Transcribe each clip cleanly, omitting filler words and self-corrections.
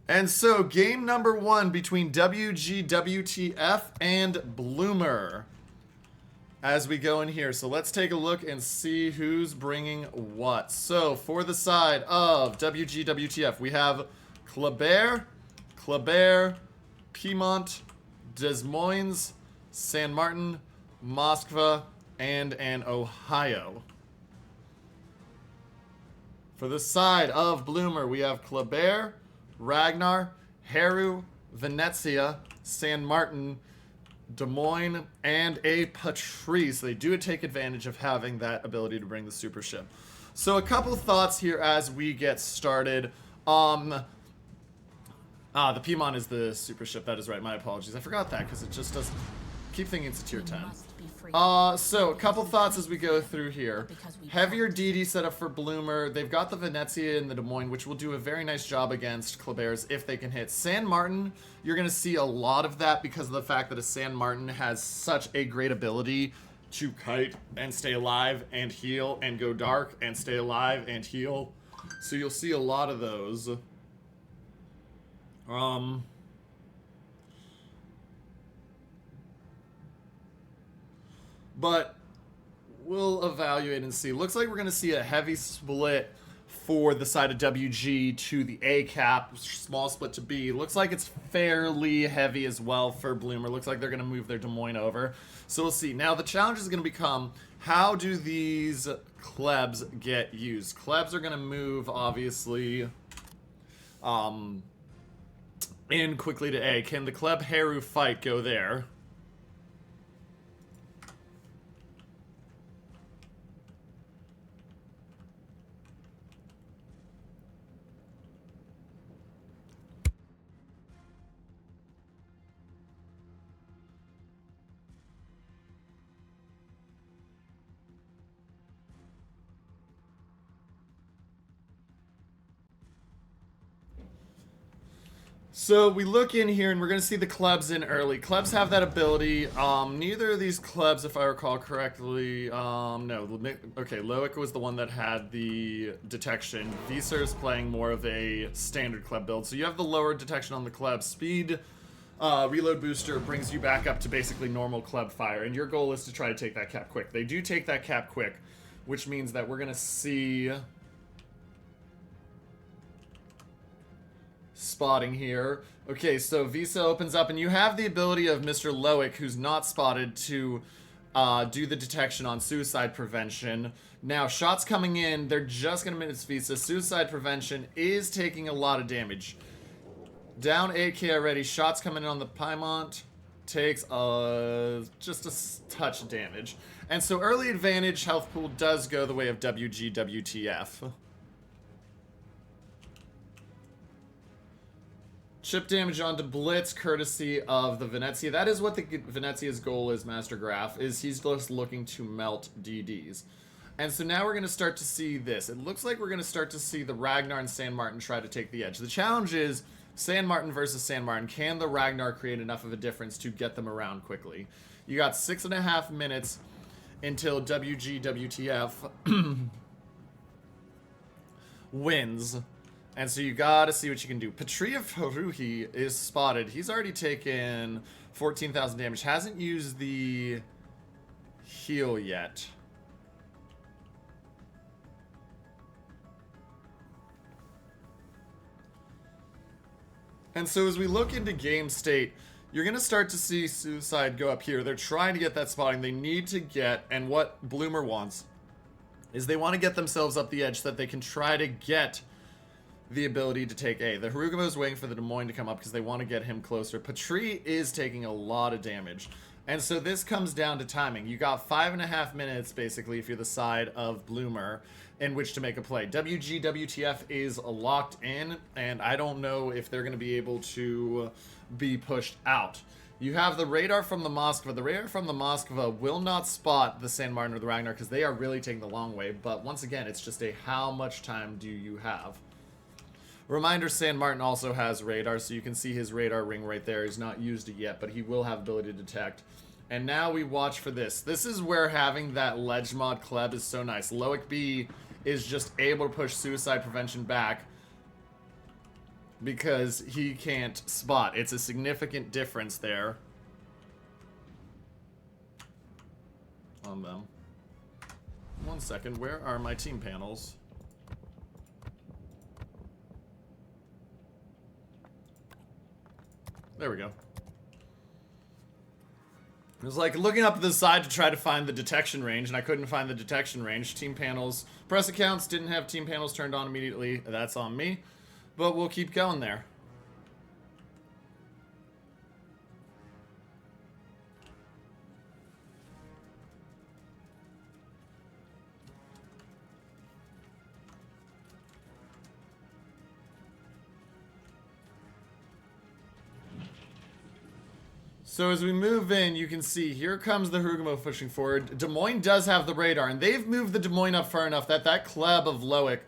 And so, game number 1 between WGWTF and BLUMR as we go in here. So let's take a look and see who's bringing what. So for the side of WGWTF, we have Kleber, Piedmont, Des Moines, San Martin, Moskva, and an Ohio. For the side of BLUMR, we have Kleber, Ragnar, Heru, Venezia, San Martin, Des Moines, and a Patrice. They do take advantage of having that ability to bring the super ship. So a couple thoughts here as we get started. The Piedmont is the super ship. That is right. My apologies. I forgot that because it just doesn't keep thinking it's a tier 10. So a couple thoughts as we go through here. Heavier DD setup for BLUMR. They've got the Venezia and the Des Moines, which will do a very nice job against Kleber's if they can hit. San Martin, you're going to see a lot of that because of the fact that a San Martin has such a great ability to kite and stay alive and heal and go dark and stay alive and heal. So you'll see a lot of those. But we'll evaluate and see. Looks like we're going to see a heavy split for the side of WG to the A cap, small split to B. Looks like it's fairly heavy as well for BLUMR. Looks like they're going to move their Des Moines over. So we'll see. Now the challenge is going to become, how do these Klebs get used? Klebs are going to move, obviously, in quickly to A. Can the Kleb Heru fight go there? So we look in here and we're going to see the Klebs in early. Klebs have that ability. Neither of these Klebs, if I recall correctly, no. Okay, Loic was the one that had the detection. Visser is playing more of a standard Kleb build. So you have the lower detection on the Kleb. Speed reload booster brings you back up to basically normal Kleb fire. And your goal is to try to take that cap quick. They do take that cap quick, which means that we're going to see spotting here. Okay, so Visa opens up, and you have the ability of Mr. Loic, who's not spotted, to do the detection on suicide prevention. Now, shots coming in, they're just going to miss Visa. Suicide prevention is taking a lot of damage. Down 8k already. Shots coming in on the Piedmont. Takes just a touch of damage. And so early advantage health pool does go the way of WGWTF. Chip damage onto Blitz, courtesy of the Venezia. That is what the Venezia's goal is, Master Graph, is he's just looking to melt DDs. And so now we're going to start to see this. It looks like we're going to start to see the Ragnar and San Martin try to take the edge. The challenge is San Martin versus San Martin. Can the Ragnar create enough of a difference to get them around quickly? You got 6.5 minutes until WGWTF wins. And so you gotta see what you can do. Patria Faruhi is spotted. He's already taken 14,000 damage. Hasn't used the heal yet. And so as we look into game state, you're going to start to see Suicide go up here. They're trying to get that spotting. They need to get, and what BLUMR wants, is they want to get themselves up the edge so that they can try to get the ability to take A. The Harugamo is waiting for the Des Moines to come up because they want to get him closer. Patri is taking a lot of damage. And so this comes down to timing. You got 5.5 minutes, basically, if you're the side of BLUMR, in which to make a play. WGWTF is locked in, and I don't know if they're going to be able to be pushed out. You have the radar from the Moskva. The radar from the Moskva will not spot the San Martin or the Ragnar because they are really taking the long way. But once again, it's just a how much time do you have? Reminder, San Martin also has radar, so you can see his radar ring right there. He's not used it yet, but he will have ability to detect. And now we watch for this. This is where having that ledge mod Kleb is so nice. Loic B is just able to push suicide prevention back because he can't spot. It's a significant difference there on them. 1 second, where are my team panels? There we go. It was like looking up the side to try to find the detection range, and I couldn't find the detection range. Team panels, press accounts didn't have team panels turned on immediately. That's on me, but we'll keep going there. So as we move in, you can see here comes the Harugumo pushing forward. Des Moines does have the radar, and they've moved the Des Moines up far enough that that Kleb of Loic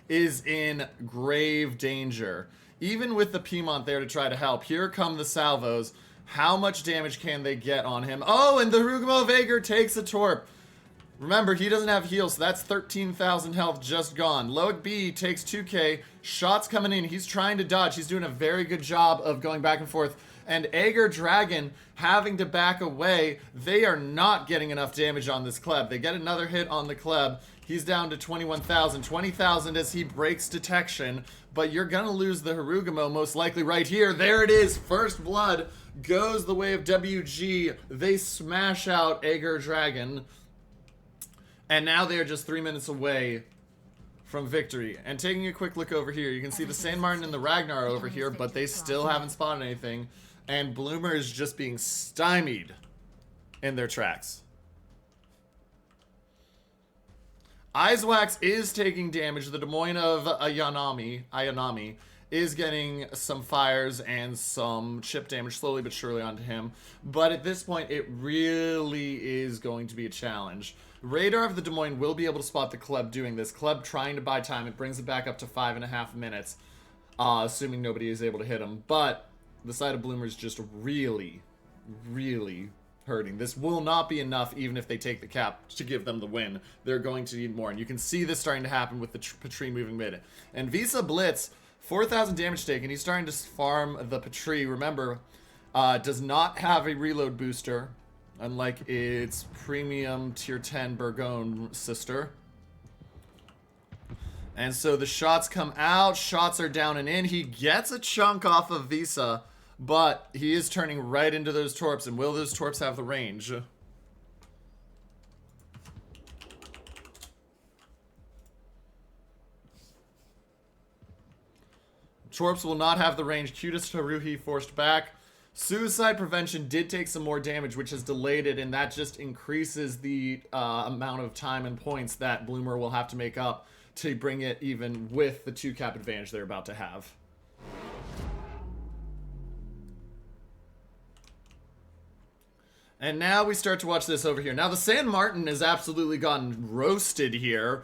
is in grave danger. Even with the Piedmont there to try to help, here come the salvos. How much damage can they get on him? Oh, and the Harugumo of Aegir takes a torp. Remember, he doesn't have heals, so that's 13,000 health just gone. Loic B takes 2k. Shots coming in. He's trying to dodge. He's doing a very good job of going back and forth. And Aegir Dragon having to back away. They are not getting enough damage on this Kleb. They get another hit on the Kleb. He's down to 21,000. 20,000 as he breaks detection. But you're going to lose the Harugumo most likely right here. There it is. First blood goes the way of WG. They smash out Aegir Dragon. And now they are just 3 minutes away from victory. And taking a quick look over here, you can see the San Martin and the Ragnar over here, but they still haven't spotted anything. And BLUMR is just being stymied in their tracks. Eiswax is taking damage. The Des Moines of Ayanami is getting some fires and some chip damage slowly but surely onto him. But at this point, it really is going to be a challenge. Radar of the Des Moines will be able to spot the Kleb doing this. Kleb trying to buy time. It brings it back up to 5.5 minutes, assuming nobody is able to hit him. But the side of BLUMR is just really, really hurting. This will not be enough even if they take the cap to give them the win. They're going to need more. And you can see this starting to happen with the Patrie moving mid. And Visa Blitz, 4,000 damage taken. He's starting to farm the Patrie. Remember, does not have a reload booster, unlike its premium tier 10 Burgone sister. And so the shots come out. Shots are down and in. He gets a chunk off of Visa, but he is turning right into those torps. And will those torps have the range? Torps will not have the range. Cutest Haruhi forced back. Suicide Prevention did take some more damage, which has delayed it, and that just increases the amount of time and points that BLUMR will have to make up to bring it even with the 2-cap advantage they're about to have. And now we start to watch this over here. Now the San Martin has absolutely gotten roasted here.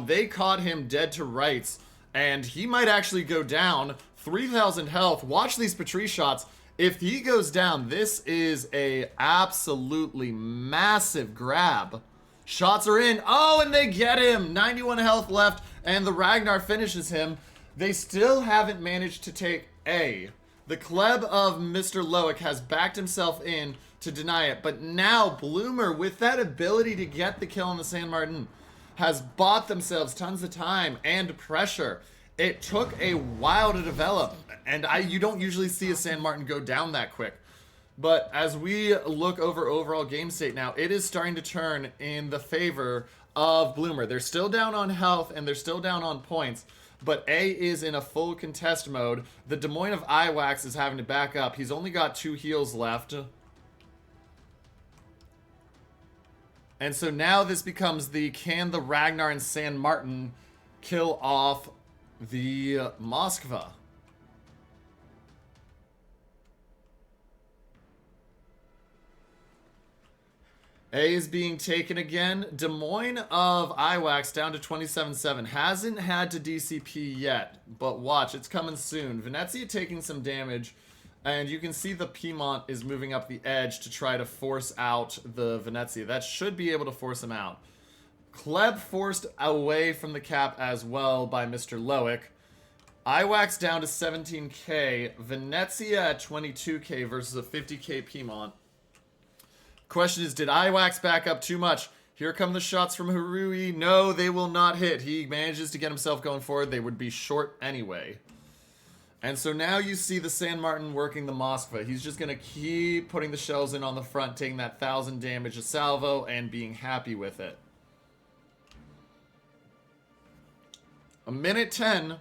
They caught him dead to rights, and he might actually go down. 3,000 health. Watch these Patrie shots. If he goes down, this is a absolutely massive grab. Shots are in. Oh, and they get him. 91 health left, and the Ragnar finishes him. They still haven't managed to take A. The Kleb of Mr. Loic has backed himself in to deny it, but now BLUMR, with that ability to get the kill on the San Martin, has bought themselves tons of time and pressure. It took a while to develop, and you don't usually see a San Martin go down that quick. But as we look over overall game state now, it is starting to turn in the favor of BLUMR. They're still down on health, and they're still down on points, but A is in a full contest mode. The Des Moines of Iwax is having to back up. He's only got 2 heals left. And so now this becomes can the Ragnar and San Martin kill off the Moskva? A is being taken again. Des Moines of Iwax down to 27-7. Hasn't had to DCP yet, but watch, it's coming soon. Venezia taking some damage, and you can see the Piedmont is moving up the edge to try to force out the Venezia. That should be able to force him out. Kleb forced away from the cap as well by Mr. Loic. IWAX down to 17k. Venezia at 22k versus a 50k Piedmont. Question is, did IWAX back up too much? Here come the shots from Harui. No, they will not hit. He manages to get himself going forward. They would be short anyway. And so now you see the San Martin working the Moskva. He's just going to keep putting the shells in on the front, taking that 1,000 damage a salvo, and being happy with it. A minute 10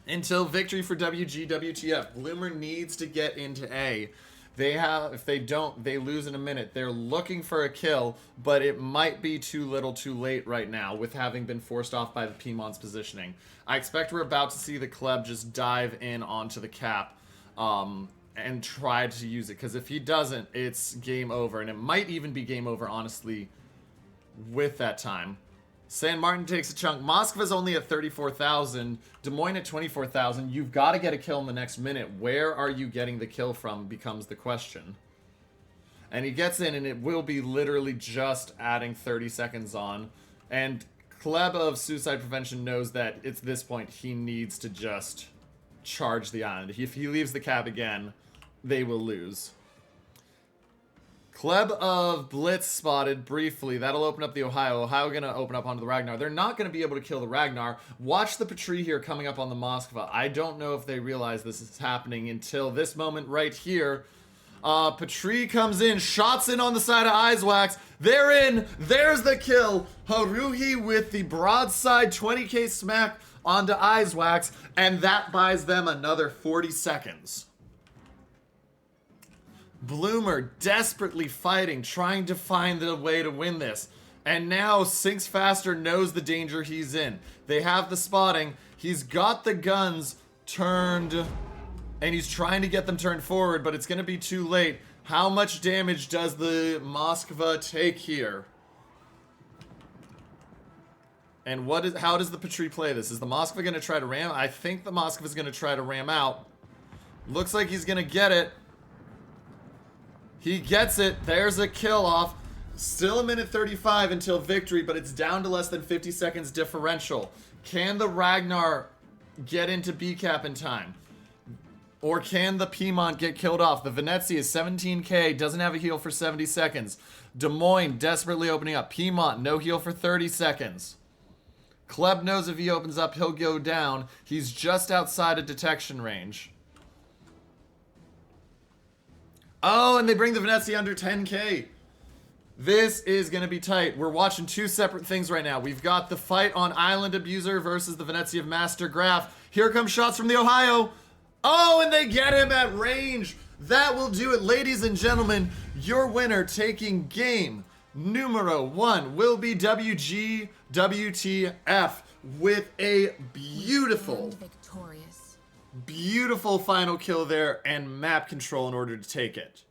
until victory for WGWTF. BLUMR needs to get into A. If they don't, they lose in a minute. They're looking for a kill, but it might be too little too late right now with having been forced off by the Piedmont's positioning. I expect we're about to see the Kleb just dive in onto the cap and try to use it, because if he doesn't, it's game over, and it might even be game over, honestly, with that time. San Martin takes a chunk. Moskva's only at 34,000. Des Moines at 24,000. You've got to get a kill in the next minute. Where are you getting the kill from becomes the question. And he gets in, and it will be literally just adding 30 seconds on. And Kleb of Suicide Prevention knows that at this point he needs to just charge the island. If he leaves the cap again, they will lose. Kleb of Blitz spotted briefly. That'll open up the Ohio. Ohio going to open up onto the Ragnar. They're not going to be able to kill the Ragnar. Watch the Petrie here coming up on the Moskva. I don't know if they realize this is happening until this moment right here. Petrie comes in, shots in on the side of Eiswax. They're in. There's the kill. Haruhi with the broadside 20k smack onto Eiswax, and that buys them another 40 seconds. BLUMR desperately fighting, trying to find the way to win this. And now Sinks Faster knows the danger he's in. They have the spotting. He's got the guns turned, and he's trying to get them turned forward, but it's going to be too late. How much damage does the Moskva take here? And how does the Petrie play this? Is the Moskva going to try to ram? I think the Moskva is going to try to ram out. Looks like he's going to get it. He gets it. There's a kill off. Still a minute 35 until victory, but it's down to less than 50 seconds differential. Can the Ragnar get into B cap in time? Or can the Piedmont get killed off? The Venezia is 17k, doesn't have a heal for 70 seconds. Des Moines desperately opening up. Piedmont, no heal for 30 seconds. Kleb knows if he opens up, he'll go down. He's just outside of detection range. Oh, and they bring the Venezia under 10k. This is going to be tight. We're watching two separate things right now. We've got the fight on Island Abuser versus the Venezia of Master Graph. Here come shots from the Ohio. Oh, and they get him at range. That will do it, ladies and gentlemen. Your winner taking game numero 1 will be WGWTF with a beautiful final kill there and map control in order to take it.